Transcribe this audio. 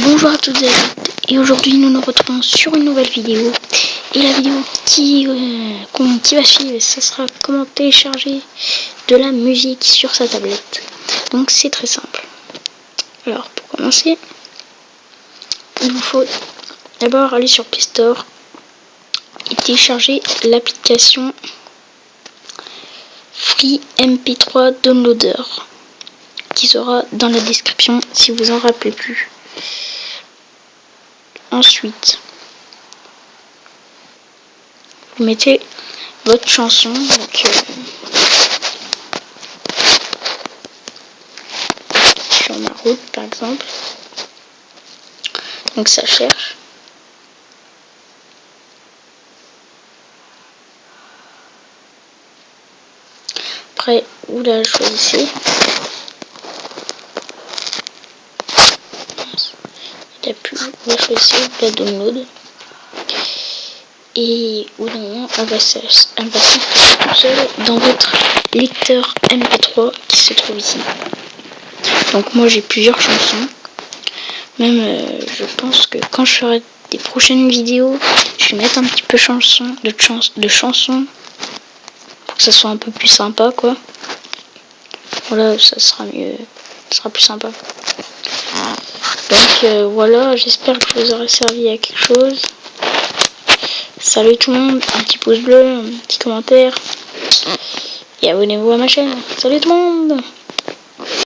Bonjour à toutes et à toutes, et aujourd'hui nous nous retrouvons sur une nouvelle vidéo. Et la vidéo qui va suivre, ça sera comment télécharger de la musique sur sa tablette. Donc c'est très simple. Alors pour commencer, il vous faut d'abord aller sur Play Store et télécharger l'application Free MP3 Downloader qui sera dans la description si vous en rappelez plus. Ensuite, vous mettez votre chanson, donc sur ma route par exemple, donc ça cherche. Après, vous la choisissez. Il n'y a plus, vous la choisissez, vous la download. Et au bout d'un moment, elle va s'inscrire tout seul dans votre lecteur MP3 qui se trouve ici. Donc moi j'ai plusieurs chansons. Même je pense que quand je ferai des prochaines vidéos, je vais mettre un petit peu de chansons pour que ça soit un peu plus sympa quoi. Voilà, ça sera mieux, ça sera plus sympa. Donc voilà, j'espère que je vous aurai servi à quelque chose. Salut tout le monde, un petit pouce bleu, un petit commentaire et abonnez-vous à ma chaîne. Salut tout le monde.